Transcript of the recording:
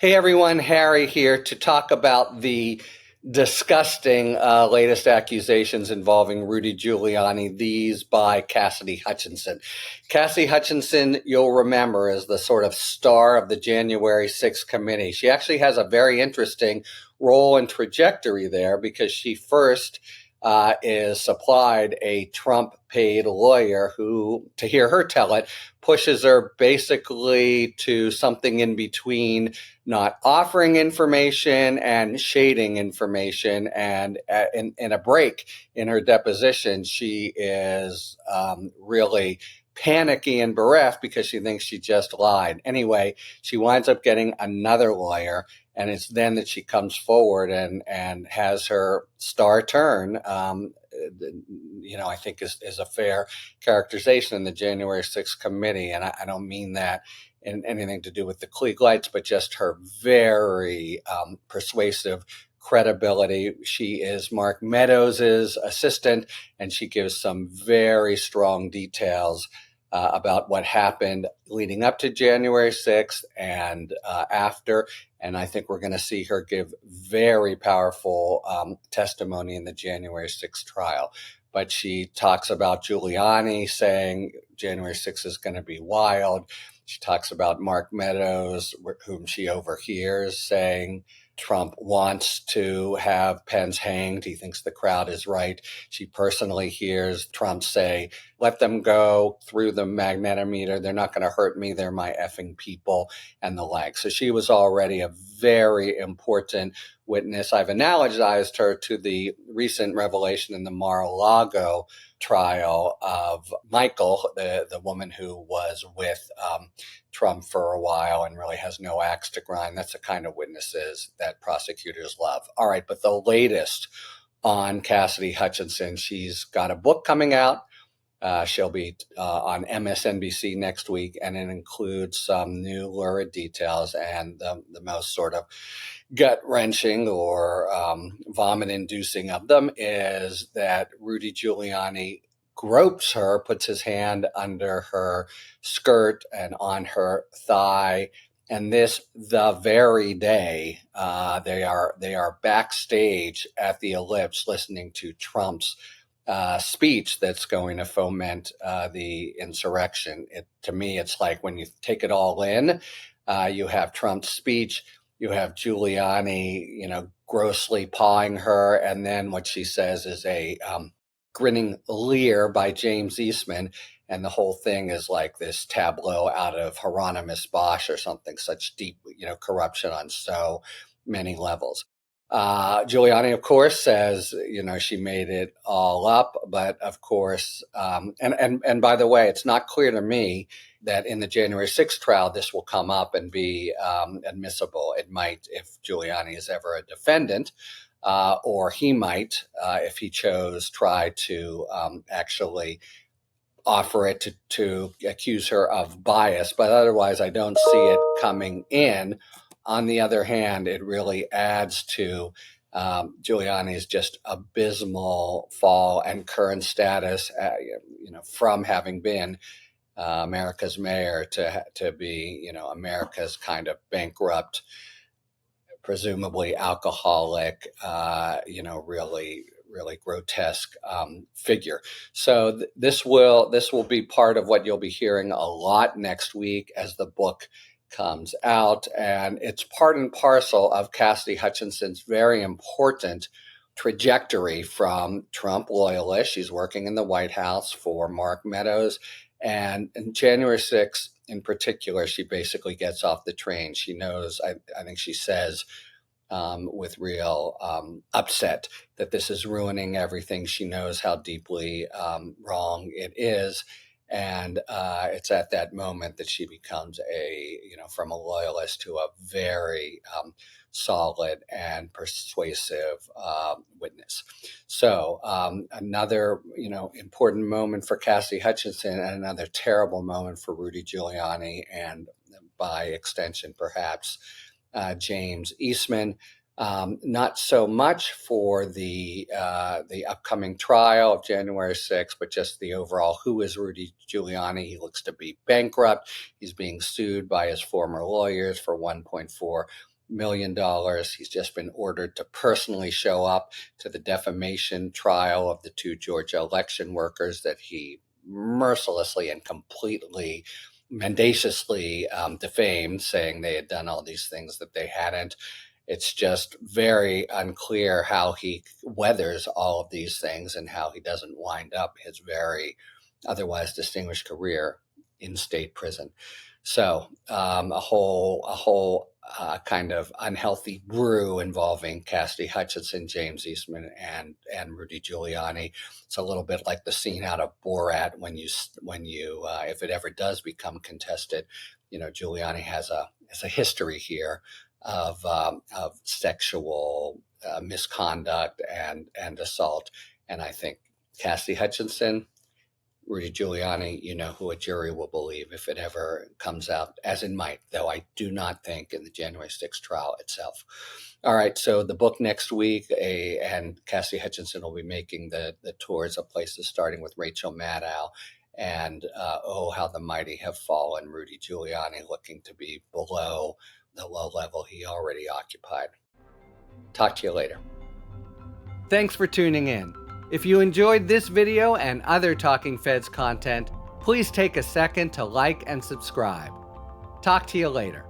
Hey everyone, Harry here to talk about the disgusting latest accusations involving Rudy Giuliani, these by Cassidy Hutchinson. Cassidy Hutchinson, you'll remember, is the sort of star of the January 6th committee. She actually has a very interesting role and trajectory there because she first is supplied a Trump-paid lawyer who, to hear her tell it, pushes her basically to something in between not offering information and shading information. And in a break in her deposition, she is really panicky and bereft because she thinks she just lied. Anyway, she winds up getting another lawyer, and it's then that she comes forward and has her star turn. I think is a fair characterization in the January 6th committee. And I don't mean that in anything to do with the Klieg lights, but just her very persuasive credibility. She is Mark Meadows' assistant, and she gives some very strong details about what happened leading up to January 6th and after. And I think we're going to see her give very powerful testimony in the January 6th trial. But she talks about Giuliani saying January 6th is going to be wild. She talks about Mark Meadows, whom she overhears, saying Trump wants to have Pence hanged. He thinks the crowd is right. She personally hears Trump say, let them go through the magnetometer. They're not going to hurt me. They're my effing people, and the like. So she was already a very important witness. I've analogized her to the recent revelation in the Mar-a-Lago trial of Michael, the woman who was with Trump for a while and really has no axe to grind. That's the kind of witnesses that prosecutors love. All right, but the latest on Cassidy Hutchinson, she's got a book coming out. She'll be on MSNBC next week, and it includes some new lurid details. And the most sort of gut-wrenching or vomit-inducing of them is that Rudy Giuliani gropes her, puts his hand under her skirt and on her thigh. And this the very day they are backstage at the Ellipse listening to Trump's speech that's going to foment the insurrection. To me, it's like when you take it all in, you have Trump's speech, you have Giuliani, grossly pawing her, and then what she says is a grinning leer by James Eastman, and the whole thing is like this tableau out of Hieronymus Bosch or something. Such deep, corruption on so many levels. Giuliani, of course, says, she made it all up. But of course, and by the way, it's not clear to me that in the January 6th trial, this will come up and be admissible. It might if Giuliani is ever a defendant, or he might, if he chose, try to actually offer it to accuse her of bias. But otherwise, I don't see it coming in. On the other hand, it really adds to Giuliani's just abysmal fall and current status, from having been America's mayor to be, America's kind of bankrupt, presumably alcoholic, really grotesque figure. So this will be part of what you'll be hearing a lot next week as the book comes out, and it's part and parcel of Cassidy Hutchinson's very important trajectory from Trump loyalist. She's working in the White House for Mark Meadows, and in January 6th in particular, she basically gets off the train. She knows, I think she says with real upset, that this is ruining everything. She knows how deeply wrong it is. And it's at that moment that she becomes from a loyalist to a very solid and persuasive witness. So another, important moment for Cassidy Hutchinson, and another terrible moment for Rudy Giuliani, and by extension, perhaps James Eastman. Not so much for the upcoming trial of January 6th, but just the overall, who is Rudy Giuliani? He looks to be bankrupt. He's being sued by his former lawyers for $1.4 million. He's just been ordered to personally show up to the defamation trial of the 2 Georgia election workers that he mercilessly and completely mendaciously defamed, saying they had done all these things that they hadn't. It's just very unclear how he weathers all of these things and how he doesn't wind up his very otherwise distinguished career in state prison. So a whole kind of unhealthy brew involving Cassidy Hutchinson, James Eastman, and Rudy Giuliani. It's a little bit like the scene out of Borat when you if it ever does become contested, Giuliani has a history here of sexual misconduct and assault, and I think Cassidy Hutchinson, Rudy Giuliani, who a jury will believe if it ever comes out, as it might, though I do not think in the January 6th trial itself. All right, so the book next week, and Cassidy Hutchinson will be making the tours of places starting with Rachel Maddow, and Oh, How the Mighty Have Fallen, Rudy Giuliani looking to be below the low level he already occupied. Talk to you later. Thanks for tuning in. If you enjoyed this video and other Talking Feds content, please take a second to like and subscribe. Talk to you later.